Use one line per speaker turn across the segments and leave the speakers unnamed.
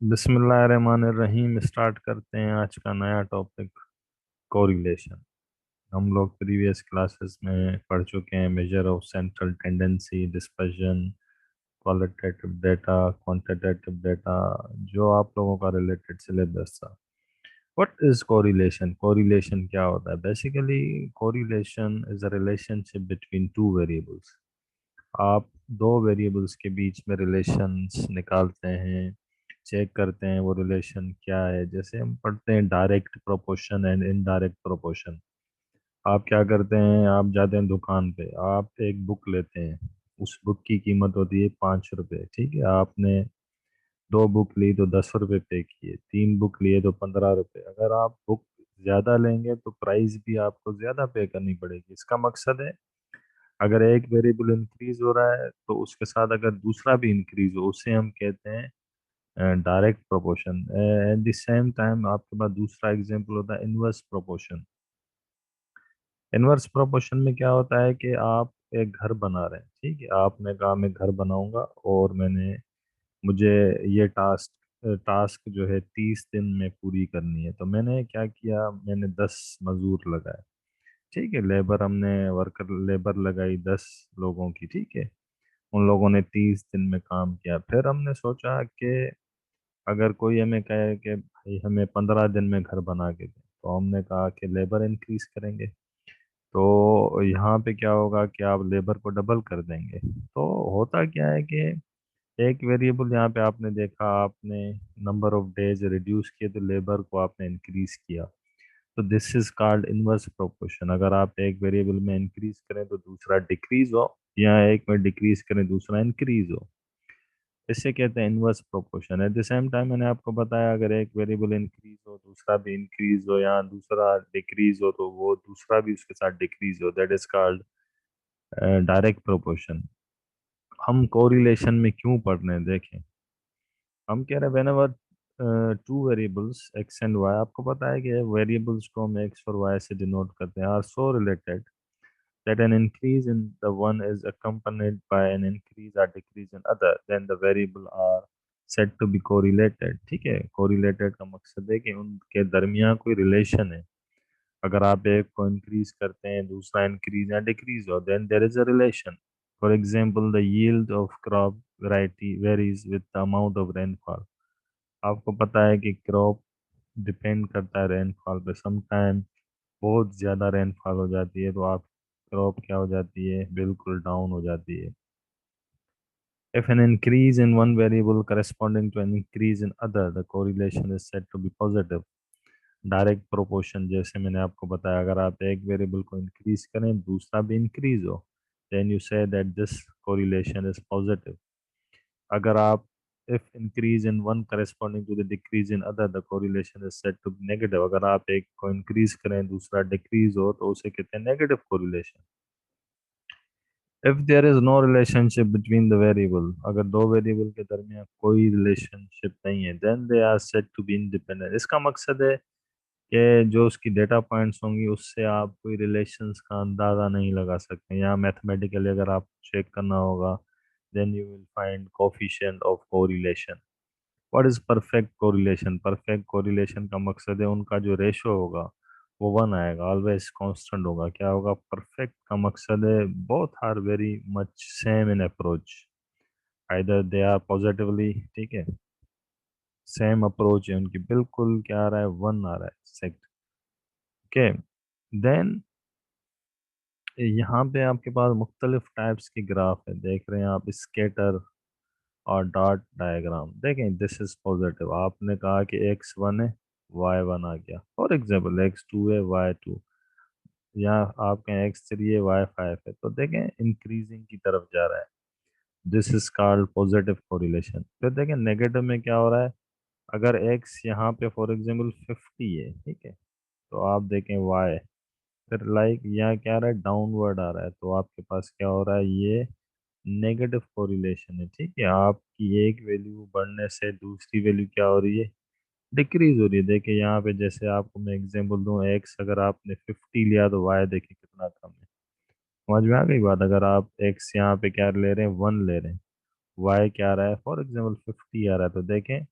बिस्मिल्लाहिर्रहमानिर्रहीम। स्टार्ट करते हैं आज का नया टॉपिक, कोरिलेशन। हम लोग प्रीवियस क्लासेस में पढ़ चुके हैं measure of central tendency, dispersion, qualitative data, quantitative data, जो आप लोगों का रिलेटेड सिलेबस था। What is correlation? कोरिलेशन क्या होता है? Basically correlation is a relationship between two variables. आप दो वेरिएबल्स के बीच में रिलेशंस निकालते हैं, चेक करते हैं वो रिलेशन क्या है। जैसे हम पढ़ते हैं direct proportion and indirect proportion. आप क्या करते हैं, आप जाते हैं दुकान पे, आप एक बुक लेते हैं। उस बुक की कीमत होती है 5 रुपये, ठीक है। आपने दो बुक ली तो 10 रुपये पे किए, तीन बुक लिए तो 15 रुपये। अगर आप बुक ज़्यादा लेंगे तो प्राइस भी आपको ज़्यादा पे करनी पड़ेगी। इसका मकसद है, अगर एक वेरिएबल इंक्रीज हो रहा है तो उसके साथ अगर दूसरा भी इंक्रीज हो, उसे हम कहते हैं direct proportion. At the same time आपके पास दूसरा एग्जांपल होता है इनवर्स प्रोपोर्शन। इनवर्स प्रोपोर्शन में क्या होता है कि आप एक घर बना रहे हैं, ठीक है। आपने कहा मैं घर बनाऊंगा और मुझे ये टास्क जो है 30 दिन में पूरी करनी है। तो मैंने क्या किया, मैंने 10 मजदूर लगाए, ठीक है। हमने वर्कर लेबर लगाई 10 लोगों की, ठीक है। उन लोगों ने 30 दिन में काम किया। फिर हमने सोचा कि अगर कोई हमें कहे कि भाई हमें 15 दिन में घर बना के दे, तो हमने कहा कि लेबर इंक्रीज करेंगे। तो यहाँ पे क्या होगा कि आप लेबर को डबल कर देंगे। तो होता क्या है कि एक वेरिएबल यहाँ पे आपने देखा, आपने नंबर ऑफ डेज रिड्यूस किए तो लेबर को आपने इंक्रीज किया। तो this is called inverse proportion. अगर आप एक वेरिएबल में इंक्रीज करें तो दूसरा डिक्रीज हो, या एक में डिक्रीज करें दूसरा इंक्रीज हो, इसे कहते हैं inverse proportion. At the same time मैंने आपको बताया, अगर एक वेरिएबल इंक्रीज हो दूसरा भी इंक्रीज हो, या दूसरा डिक्रीज हो तो वो दूसरा भी उसके साथ डिक्रीज हो, that is called direct proportion. हम कोरिलेशन में क्यों पढ़ रहे हैं, देखें। हम कह रहे हैं whenever two variables X and Y, आपको पता है कि वेरिएबल्स को हम एक्स और वाई से डिनोट करते हैं, are so related that an increase in the one is accompanied by an increase or decrease in other, then the variable are said to be correlated। ठीक है। correlated का मकसद है कि उनके दरमियान कोई रिलेशन है। अगर आप एक को इंक्रीज करते हैं दूसरा इंक्रीज या डिक्रीज हो, then there is a relation। For example, the yield of crop variety varies with the amount of rainfall। आपको पता है कि क्रॉप डिपेंड करता है रेनफॉल पे। सम टाइम बहुत ज़्यादा रेनफॉल हो जाती है तो आप क्रॉप क्या हो जाती है, बिल्कुल डाउन हो जाती है। If an increase in one variable corresponding to an increase in other, the correlation is said to be positive। Direct proportion, जैसे मैंने आपको बताया, अगर आप एक वेरिएबल को इंक्रीज करें दूसरा भी इंक्रीज हो, then you say that this correlation is positive. अगर आप if increase in one corresponding to the decrease in other, the correlation is said to be negative। अगर आप एक को इंक्रीज करें दूसरा डिक्रीज हो तो उसे कहते हैं negative correlation. If there is no relationship between the variable, अगर दो वेरिएबल के दरमियान कोई रिलेशनशिप नहीं है, then they are said to be independent. इसका मकसद है कि जो उसकी डेटा पॉइंट्स होंगी उससे आप कोई रिलेशंस का अंदाज़ा नहीं लगा सकते। या मैथमेटिकली अगर आप चेक करना होगा, then you will find coefficient of correlation. What is perfect correlation? Perfect correlation का मकसद है उनका जो रेशो होगा वो 1 आएगा, ऑलवेज कांस्टेंट होगा। क्या होगा? परफेक्ट का मकसद है both are very much same in approach, either they are positively, ठीक है, सेम अप्रोच है उनकी, बिल्कुल क्या आ रहा है, 1 आ रहा है सेट। ओके। देन यहाँ पे आपके पास मुख्तलिफ टाइप्स के ग्राफ है, देख रहे हैं आप, स्केटर और डॉट डायग्राम। देखें, दिस इज पॉजिटिव। आपने कहा कि x1 है, y1 आ गया। फॉर एग्जाम्पल x2 है, y2, या आप कहें x3 है, y5 है, तो देखें इंक्रीजिंग की तरफ जा रहा है। This is called positive correlation. फिर देखें नेगेटिव में क्या हो रहा है। अगर x यहाँ पे फॉर एग्जाम्पल 50 है, ठीक है, तो आप देखें y, फिर लाइक यहाँ क्या आ रहा है, डाउनवर्ड आ रहा है, तो आपके पास क्या हो रहा है, ये नेगेटिव कोरिलेशन है। ठीक है। आपकी एक वैल्यू बढ़ने से दूसरी वैल्यू क्या हो रही है, डिक्रीज हो रही है। देखिए यहाँ पे, जैसे आपको मैं एग्जांपल दूं, एक्स अगर आपने 50 लिया तो वाई देखिए कितना कम है। समझ में आ गई बात? अगर आप एक्स यहाँ पे क्या ले रहे हैं, 1 ले रहे हैं, वाई क्या आ रहा है, फॉर एग्जाम्पल 50 आ रहा है, तो देखें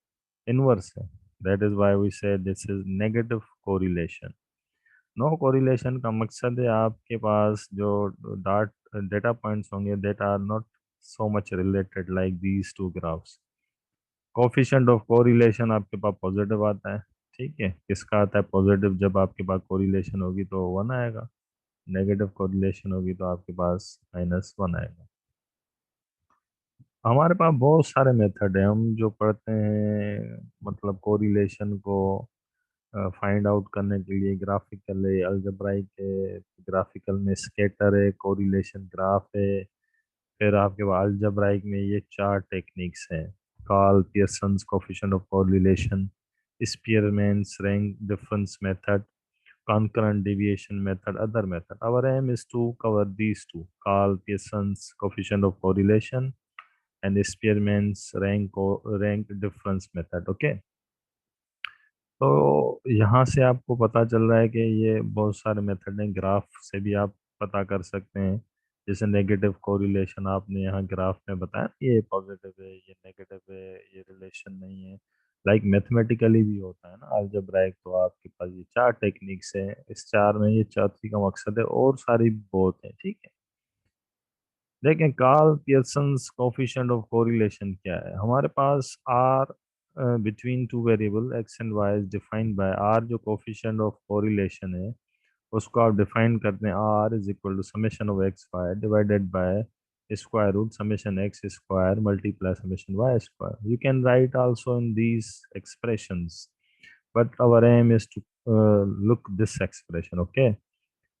इनवर्स है। That is why we say this is negative correlation. No correlation का मकसद है आपके पास जो डाट डेटा पॉइंट्स होंगे that are not so much related like these two graphs. Coefficient of correlation आपके पास पॉजिटिव आता है। ठीक है, किसका आता है? पॉजिटिव। जब आपके पास कोरिलेशन होगी तो वन आएगा, नेगेटिव कोरिलेशन होगी तो आपके पास -1 आएगा। हमारे पास बहुत सारे मेथड है, हम जो पढ़ते हैं मतलब कोरिलेशन को फाइंड आउट करने के लिए। ग्राफिकल है, अलजेब्राइक है, ग्राफिकल में स्केटर है, कोरिलेशन ग्राफ है। फिर आपके पास अलजेब्राइक में ये 4 टेक्निक्स हैं: Karl Pearson's coefficient of correlation, Spearman's rank difference method, concurrent deviation method, other method. Our aim is to cover these two: Carl Pearson's coefficient of correlation and Spearman's rank difference method. Okay. तो यहाँ से आपको पता चल रहा है कि ये बहुत सारे मेथड हैं। ग्राफ से भी आप पता कर सकते हैं। जैसे नेगेटिव कोरिलेशन आपने यहाँ ग्राफ में बताया, ये पॉजिटिव है, ये नेगेटिव है, ये रिलेशन नहीं है। लाइक मैथमेटिकली भी होता है ना अलजेब्राइक। तो आपके पास ये 4 टेक्निक्स हैं, इस 4 में ये चौथी का मकसद है, और सारी बहुत है। ठीक है। देखें, Karl Pearson's coefficient of correlation क्या है। हमारे पास r between two variable x and y is defined by r. जो कोफिशिएंट ऑफ कोरिलेशन है उसको आप डिफाइन करते हैं r is equal to summation of x y divided by square root summation x square multiply summation y square. You can write also in these expressions, but our aim is to look this expression. Okay.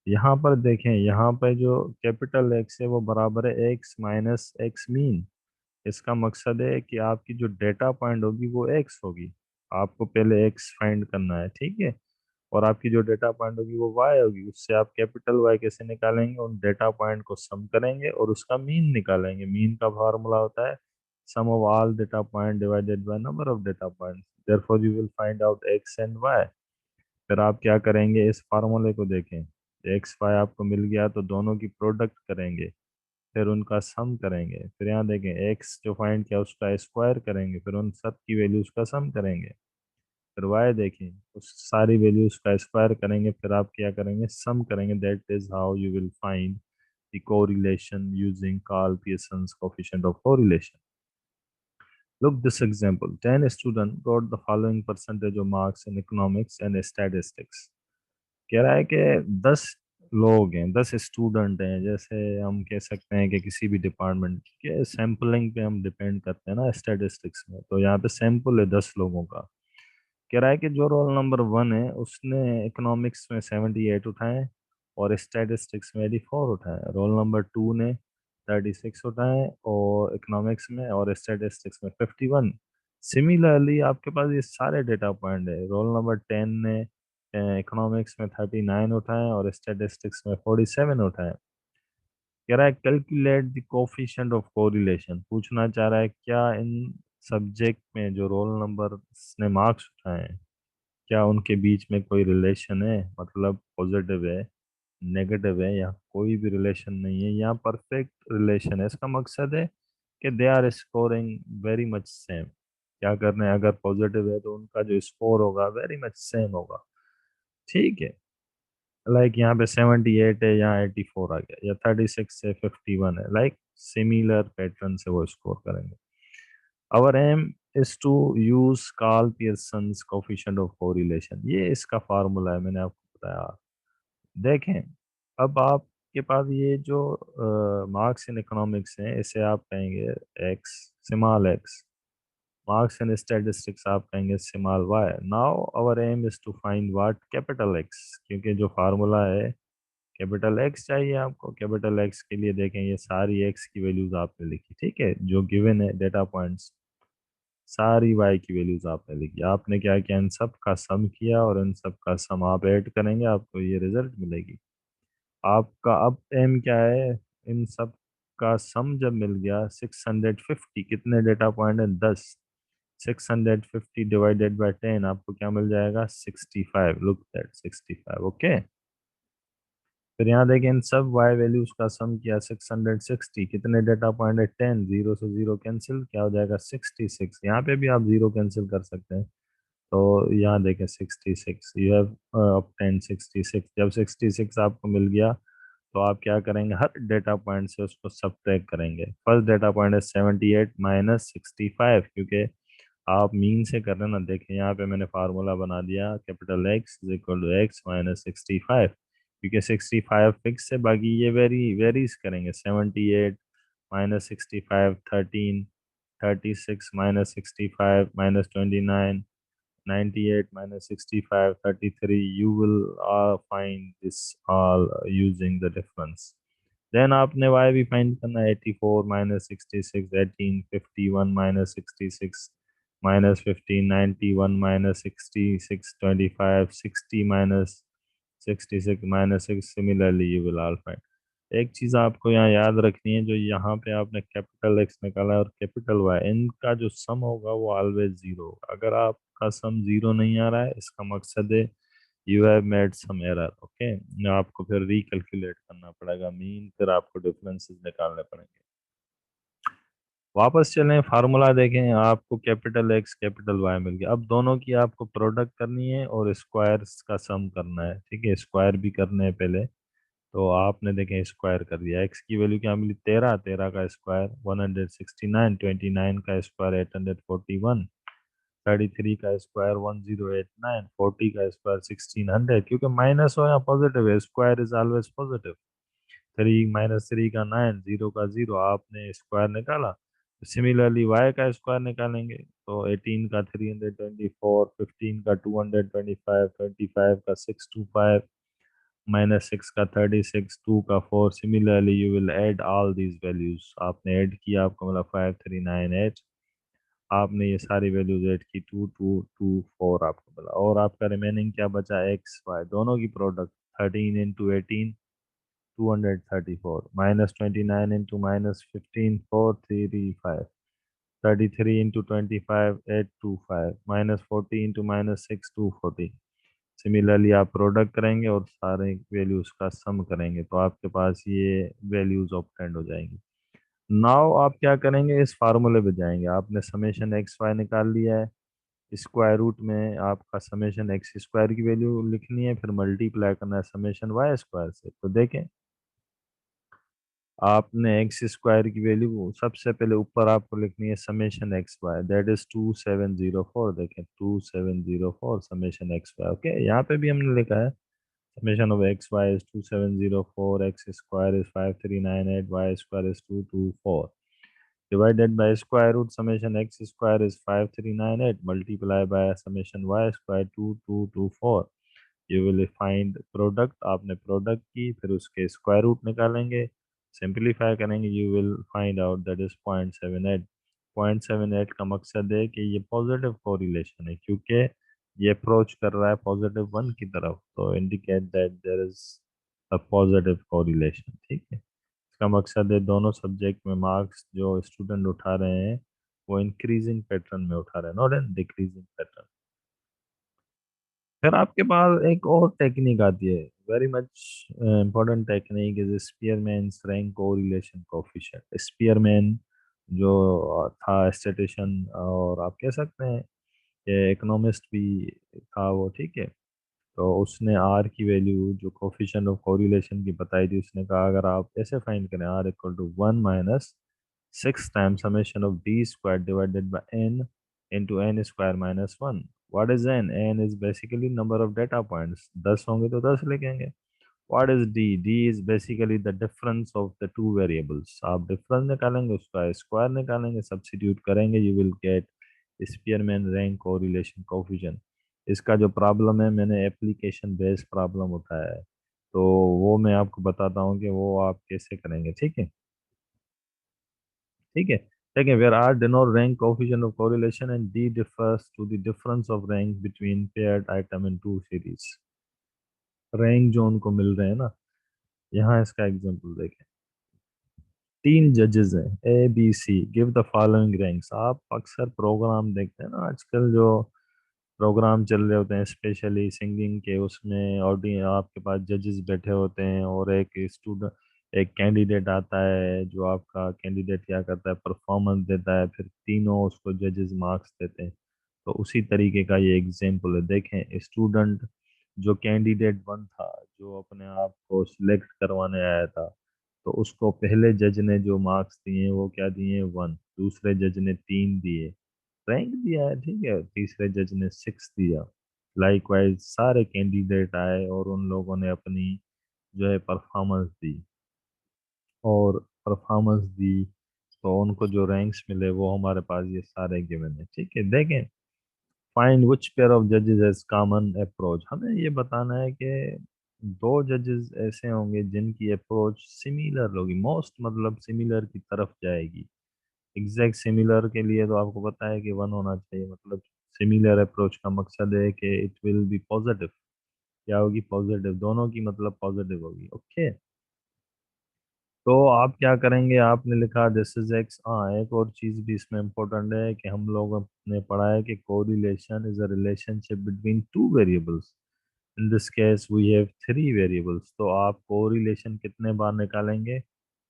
यहाँ पर देखें, यहाँ पर जो capital x है वो बराबर है एक्स माइनस एक्स मीन। इसका मकसद है कि आपकी जो डेटा पॉइंट होगी वो एक्स होगी। आपको पहले एक्स फाइंड करना है। ठीक है। और आपकी जो डेटा पॉइंट होगी वो वाई होगी। उससे आप कैपिटल वाई कैसे निकालेंगे? उन डेटा पॉइंट को सम करेंगे और उसका मीन निकालेंगे। मीन का फार्मूला होता है sum of all data point divided by number of data point. Therefore you will find out x and y. फिर आप क्या करेंगे? इस फार्मूले को देखें, एक्स वाई आपको मिल गया तो दोनों की प्रोडक्ट करेंगे, फिर उनका सम करेंगे। फिर यहाँ देखें, एक्स जो फाइंड किया उसका स्क्वायर करेंगे, फिर उन सब की वैल्यूज का सम करेंगे। फिर वाई देखें, उस सारी वैल्यूज का स्क्वायर करेंगे, फिर आप क्या करेंगे? सम करेंगे। That is how you will find the correlation using Karl Pearson's coefficient of correlation. Look this example. 10 students got the following percentage of marks in economics and statistics. कह रहा है कि 10 लोग हैं, 10 स्टूडेंट हैं। जैसे हम कह सकते हैं कि किसी भी डिपार्टमेंट के सैम्पलिंग पे हम डिपेंड करते हैं ना स्टैटिस्टिक्स में। तो यहाँ पे सैंपल है 10 लोगों का। कह रहा है कि जो रोल नंबर 1 है उसने इकोनॉमिक्स में 78 उठाए और स्टैटिस्टिक्स में 84 उठाए। रोल नंबर 2 ने 36 उठाए और इकोनॉमिक्स में और स्टैटिस्टिक्स में 51। सिमिलरली आपके पास ये सारे डेटा पॉइंट है। रोल नंबर 10 ने इकोनॉमिक्स में 39 उठाए और स्टैटिस्टिक्स में 47 उठाए। कह रहा है calculate the coefficient of correlation. पूछना चाह रहा है क्या इन सब्जेक्ट में जो रोल नंबर ने मार्क्स उठाए हैं, क्या उनके बीच में कोई रिलेशन है? मतलब पॉजिटिव है, नेगेटिव है, या कोई भी रिलेशन नहीं है, या परफेक्ट रिलेशन है। इसका मकसद है कि they are scoring very much same. क्या करना है? अगर पॉजिटिव है तो उनका जो स्कोर होगा वेरी मच सेम होगा। ठीक है। लाइक यहाँ पे 78 है, यहाँ 84 आ गया, या 36 से 51 है। लाइक सिमिलर पैटर्न से वो स्कोर करेंगे। Our aim is to use Karl Pearson's coefficient of correlation. ये इसका फार्मूला है, मैंने आपको बताया। देखें, अब आपके पास ये जो मार्क्स इन इकोनॉमिक्स हैं इसे आप कहेंगे X, small X. Marks in statistics आप कहेंगे small Y. Now our aim is to find what capital X, क्योंकि जो फार्मूला है कैपिटल एक्स चाहिए आपको। कैपिटल एक्स के लिए देखें, ये सारी एक्स की वैल्यूज आपने लिखी। ठीक है, जो गिवन है डेटा पॉइंट्स, सारी वाई की वैल्यूज आपने लिखी। आपने क्या किया? इन सब का सम किया और इन सब का सम आप ऐड करेंगे, आपको ये रिजल्ट मिलेगी। आपका अब एम क्या है? इन सब का सम जब मिल गया 650, कितने डेटा पॉइंट है? 10। 650 डिवाइडेड बाय 10 आपको क्या मिल जाएगा? 65। Look that 65। ओके। फिर यहाँ देखें इन सब वाई वैल्यूज का सम किया 660, कितने डेटा पॉइंट है 10, जीरो से जीरो कैंसिल, क्या हो जाएगा 66। यहाँ पे भी आप जीरो कैंसिल कर सकते हैं। तो यहाँ देखें 66, यू हैव ऑब्टेन 66। जब 66 आपको मिल गया तो आप क्या करेंगे, हर डेटा पॉइंट से उसको सब्ट्रैक्ट करेंगे। फर्स्ट डेटा पॉइंट है 78 माइनस 65, क्योंकि आप मीन से कर रहे हैं ना। देखिए यहाँ पे मैंने फार्मूला बना दिया, capital X is equal to X minus 65, क्योंकि 65 फिक्स है, बाकी ये वेरीज करेंगे। 78 minus 65 13, 36 minus 65 minus 29, 98 minus 65 33, you will find this all using the difference. Then आपने y भी फाइंड करना है, 84 minus 66 18, 51 minus 66 minus 15, 91 minus 66 25, 60 minus 66 minus 6, similarly you will all find. एक चीज़ आपको यहाँ याद रखनी है, जो यहाँ पे आपने कैपिटल एक्स निकाला है और कैपिटल वाई, इनका जो सम होगा वो ऑलवेज जीरो होगा। अगर आपका सम जीरो नहीं आ रहा है, इसका मकसद है you have made some error. Okay, आपको फिर रिकैलकुलेट करना पड़ेगा मीन, फिर आपको डिफरेंसेस निकालने पड़ेंगे। वापस चलें, फार्मूला देखें, आपको कैपिटल एक्स कैपिटल वाई मिल गया। अब दोनों की आपको प्रोडक्ट करनी है और स्क्वायर्स का सम करना है। ठीक है, स्क्वायर भी करने हैं पहले। तो आपने देखें स्क्वायर कर दिया, एक्स की वैल्यू क्या मिली 13, 13 का स्क्वायर 169, 29 का स्क्वायर 841, 33 का स्क्वायर 1089, 40 का स्क्वायर 1600। क्योंकि माइनस हो या पॉजिटिव है, स्क्वायर इज ऑलवेज पॉजिटिव। 3 - 3 का 9, जीरो का जीरो, आपने स्क्वायर निकाला। सिमिलरली वाई का स्क्वायर निकालेंगे, तो 18 का 324, 15 का 225, 25 का 625, माइनस 6 का 36, 2 का 4। Similarly you will add all these values. आपने ऐड किया, आपको मिला 5398। आपने ये सारी वैल्यूज ऐड की, 2224 आपको मिला। और आपका रिमेनिंग क्या बचा, एक्स वाई दोनों की product. 13 × 18 234, minus 29 into minus 15 435, 33 × 25 825, minus 40 into minus 6 240। Similarly आप प्रोडक्ट करेंगे और सारे वैल्यूज का सम करेंगे, तो आपके पास ये वैल्यूज ऑब्टेंड हो जाएंगी। नाउ आप क्या करेंगे, इस फार्मूले पे जाएंगे। आपने समेशन एक्स वाई निकाल लिया है, स्क्वायर रूट में आपका समेशन एक्स स्क्वायर की वैल्यू लिखनी है, फिर मल्टीप्लाई करना है समेशन वाई स्क्वायर से। तो देखें, आपने एक्स स्क्वायर की वैल्यू सबसे पहले ऊपर आपको लिखनी है summation X Y, that is 2704। देखें 2704 समेशन एक्स वाई। ओके, यहाँ पे भी हमने लिखा है summation of x Y is 2704, X square is 5398, Y square is 224, divided by square root summation x square is 5398 multiply by summation y square 2224। You will find product, आपने product की, फिर उसके स्क्वायर रूट निकालेंगे, simplify करेंगे, you will find out that is 0.78। 0.78 का मकसद है कि ये पॉजिटिव कोरिलेशन है, क्योंकि ये अप्रोच कर रहा है पॉजिटिव वन की तरफ, तो indicate that there is a positive correlation. ठीक है, इसका मकसद है दोनों सब्जेक्ट में मार्क्स जो स्टूडेंट उठा रहे हैं वो इंक्रीजिंग पैटर्न में उठा रहे हैं, नॉट एन डिक्रीजिंग पैटर्न। फिर आपके पास एक और टेक्निक आती है, very much important technique is स्पीयरमैन्स rank correlation coefficient. Spearman जो था स्टैटिस्टिशियन, और आप कह सकते हैं कि इकोनॉमिस्ट भी था वो। ठीक है, तो उसने आर की वैल्यू जो कोफिशिएंट ऑफ कोरिलेशन की बताई थी, उसने कहा अगर आप ऐसे फाइंड करें, R equal to 1 minus 6 times summation of D square divided by N into N square minus 1। What is N? N is basically number of data points, 10 होंगे तो 10 लिखेंगे। What is D? D is basically the difference of the two variables. आप difference निकालेंगे, उसका square निकालेंगे, substitute करेंगे, you will get Spearman rank correlation coefficient. इसका जो प्रॉब्लम है, मैंने एप्लीकेशन बेस्ड प्रॉब्लम उठाया है, तो वो मैं आपको बताता हूँ कि वो आप कैसे करेंगे। ठीक है, ठीक है। देखिए, where R denote rank coefficient of correlation and D differs to the difference of rank between paired item in two series. Rank जो उनको मिल रहे हैं ना, यहाँ इसका एग्जांपल देखें। तीन जजेस हैं, A B C, give the following ranks. आप अक्सर प्रोग्राम देखते हैं ना आजकल, जो प्रोग्राम चल रहे होते हैं स्पेशली सिंगिंग के, उसमें ऑडियंस आपके पास जजेस बैठे होते हैं और एक स्टूडेंट, एक कैंडिडेट आता है, जो आपका कैंडिडेट क्या करता है, परफॉर्मेंस देता है, फिर तीनों उसको जजेस मार्क्स देते हैं। तो उसी तरीके का ये एग्जाम्पल है। देखें, स्टूडेंट जो कैंडिडेट वन था, जो अपने आप को सिलेक्ट करवाने आया था, तो उसको पहले जज ने जो मार्क्स दिए वो क्या दिए, वन। दूसरे जज ने तीन दिए, रैंक दिया है, ठीक है। तीसरे जज ने सिक्स दिया। लाइकवाइज सारे कैंडिडेट आए और उन लोगों ने अपनी जो है परफॉर्मेंस दी, और परफॉर्मेंस दी, तो उनको जो रैंक्स मिले वो हमारे पास ये सारे गिवन है, ठीक है। देखें, फाइंड विच पेयर ऑफ जजेस हैज कॉमन अप्रोच। हमें ये बताना है कि दो जजेस ऐसे होंगे जिनकी अप्रोच सिमिलर होगी, मोस्ट मतलब सिमिलर की तरफ जाएगी। एग्जैक्ट सिमिलर के लिए तो आपको पता है कि वन होना चाहिए, मतलब सिमिलर अप्रोच का मकसद है कि इट विल बी पॉजिटिव। क्या होगी, पॉजिटिव, दोनों की मतलब पॉजिटिव होगी, ओके। तो आप क्या करेंगे, आपने लिखा दिस इज एक्स। हाँ, एक और चीज भी इसमें इम्पोर्टेंट है कि हम लोगों ने पढ़ा है कि correlation is a relationship between two variables. In this case we have three variables. तो आप कोरिलेशन कितने बार निकालेंगे,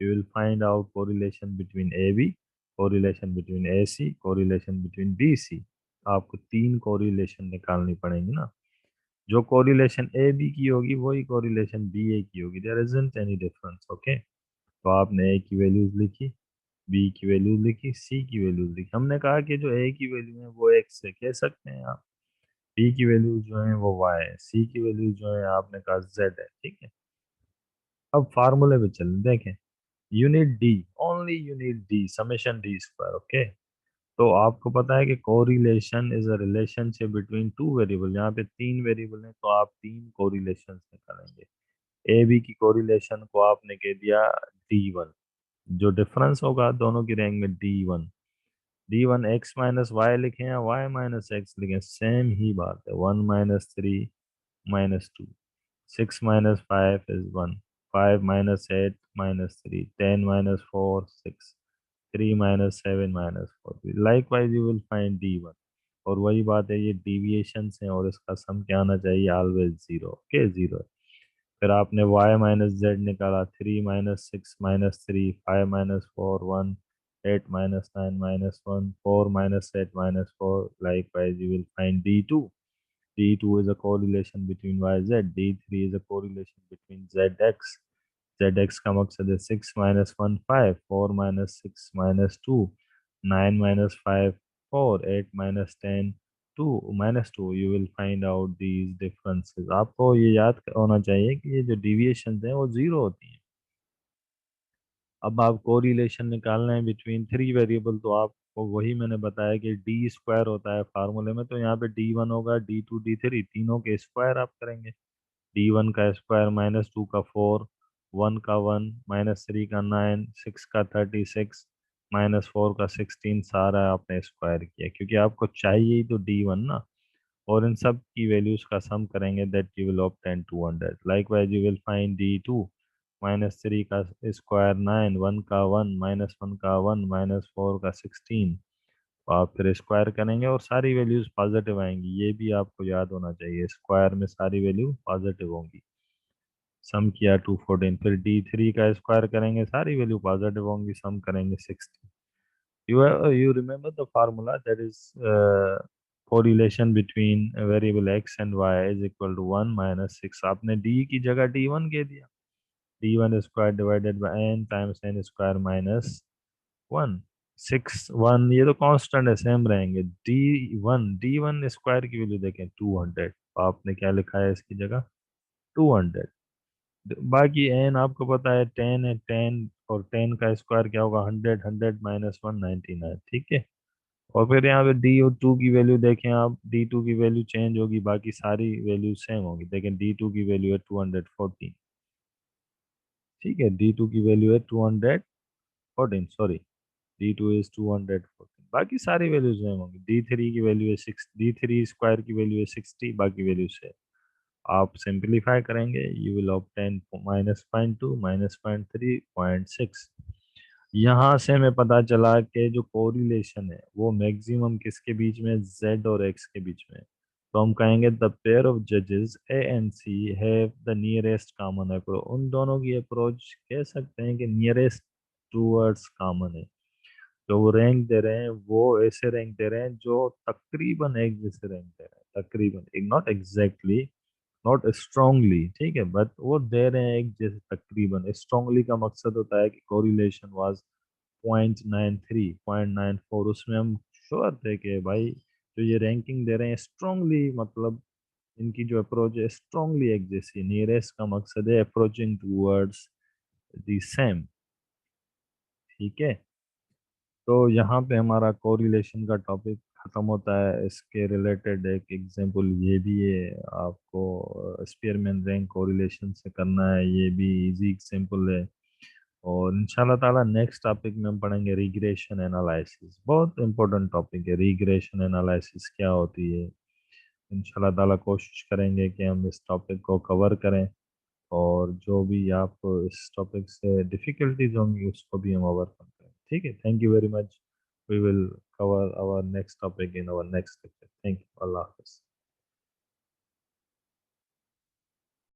you will find out correlation between A B, correlation between A C, correlation between B C. आपको तीन correlation निकालनी पड़ेंगी ना। जो कोरिलेशन ए बी की होगी वही कोरिलेशन बी ए की होगी, there isn't any difference, okay. तो आपने ए की वैल्यूज लिखी, बी की वैल्यूज लिखी, सी की वैल्यूज लिखी। हमने कहा कि जो ए की वैल्यू है वो एक्स है, कह सकते हैं आप। बी की वैल्यू जो है वो वाई है, सी की वैल्यू जो है आपने कहा जेड है, ठीक है। अब फार्मूले पे चलें, देखें, unit D, only unit D, summation D square, okay. तो आपको पता है कि correlation is a relationship between two variable. यहाँ पे तीन वेरिएबल हैं, तो आप तीन कोरिलेशन निकालेंगे। ए बी की कोरिलेशन को आपने कह दिया डी वन। जो डिफरेंस होगा दोनों की रैंक में D one. D one X minus Y लिखें या वाई माइनस एक्स लिखें, सेम ही बात है। One minus three minus two, six minus five is one, five minus eight minus three, ten minus four six, three minus seven minus four. Likewise you will find D one. और वही बात है, ये deviation है और इसका सम क्या आना चाहिए, ऑलवेज जीरो, ओके, जीरो। फिर आपने y माइनस जेड निकाला, three minus six minus three, five minus four one, eight minus nine minus one, four minus eight minus four. Likewise you will find D two. D2 is a correlation between YZ. D3 is a correlation between ZX. ZX का मकसद है six minus one five, four minus six minus two, nine minus five four, eight minus ten two minus two. You will find out these differences. आपको ये याद होना चाहिए कि ये जो डिविएशन हैं वो जीरो होती हैं। अब आप कोरिलेशन निकालना है बिटवीन थ्री वेरिएबल, तो आपको वही मैंने बताया कि डी स्क्वायर होता है फार्मूले में। तो यहाँ पे डी वन होगा, डी टू, डी थ्री, तीनों के स्क्वायर आप करेंगे। डी वन का स्क्वायर माइनस टू का फोर, वन का वन, माइनस थ्री का नाइन, सिक्स का थर्टी सिक्स, माइनस फोर का सिक्सटीन, सारा आपने स्क्वायर किया क्योंकि आपको चाहिए ही तो डी वन ना। और इन सब की वैल्यूज का सम करेंगे, that you will obtain 200। Likewise you will find D two, minus three का स्क्वायर नाइन, वन का वन, माइनस वन का वन, माइनस फोर का सिक्सटीन। तो आप फिर स्क्वायर करेंगे और सारी वैल्यूज पॉजिटिव आएंगी, ये भी आपको याद होना चाहिए, स्क्वायर में सारी वैल्यू पॉजिटिव होंगी। सम किया 214, फिर डी थ्री का स्क्वायर करेंगे, सारी वैल्यू पॉजिटिव होंगी, सम करेंगे 60। you remember the formula, that is correlation between a variable x and y is equal to 1 minus 6। आपने d की जगह d1 कह दिया, d1 square divided bye n times n square minus one. Six one ये तो constant है, same रहेंगे। D one square की वैल्यू देखें 200, तो आपने क्या लिखा है इसकी जगह, 200। बाकी एन आपको पता है 10 है, 10 और 10 का स्क्वायर क्या होगा, 100, 100 माइनस वन, 99, ठीक है। और फिर यहाँ पे डी और टू की वैल्यू देखें आप, डी टू की वैल्यू चेंज होगी, बाकी सारी वैल्यू सेम होगी। देखें डी टू की वैल्यू है 214, ठीक है, डी टू की वैल्यू है 214, सॉरी, डी टू इज 214, बाकी सारी वैल्यू सेम होगी। डी थ्री की वैल्यू है सिक्स, डी थ्री स्क्वायर की वैल्यू है 60, बाकी वैल्यू से आप सिंप्लीफाई करेंगे, you will obtain minus point two, minus point three, point six. यहाँ से हमें पता चला कि जो कोरिलेशन है वो मैक्सिमम किसके बीच में, z और x के बीच में। तो हम कहेंगे द पेयर ऑफ जजेस A and C have the nearest common approach. उन दोनों की अप्रोच कह सकते हैं कि नियरेस्ट टूवर्ड्स कॉमन है। जो वो रैंक दे रहे हैं वो ऐसे रैंक दे रहे हैं जो तकरीबन एक जैसे रैंक दे रहे हैं, तकरीबन, नॉट एग्जैक्टली, नॉट स्ट्रांगली, ठीक है, बट वो दे रहे हैं एक जैसे तकरीबन। स्ट्रांगली का मकसद होता है कि कोरिलेशन वाज 0.93, 0.94, उसमें हम श्योर थे कि भाई जो ये रैंकिंग दे रहे हैं स्ट्रांगली, मतलब इनकी जो अप्रोच है स्ट्रांगली एक जैसी। नियरेस्ट का मकसद है अप्रोचिंग टूवर्ड्स दी सेम, ठीक है। तो यहाँ पे हमारा कोरिलेशन का टॉपिक खत्म होता है। इसके रिलेटेड एक एग्जांपल ये भी है, आपको स्पीयरमैन रैंक कोरिलेशन से करना है, ये भी इजी एग्जांपल है। और इंशाल्लाह ताला नेक्स्ट टॉपिक में हम पढ़ेंगे रिग्रेशन एनालिसिस। बहुत इंपॉर्टेंट टॉपिक है रिग्रेशन एनालिसिस, क्या होती है। इंशाल्लाह ताला कोशिश करेंगे कि हम इस टॉपिक को कवर करें, और जो भी आपको इस टॉपिक से डिफिकल्टीज होंगी उसको भी हम ओवरकम करें, ठीक है। Thank you very much. We will cover our next topic in our next lecture. Thank you. अल्लाह हाफिज़।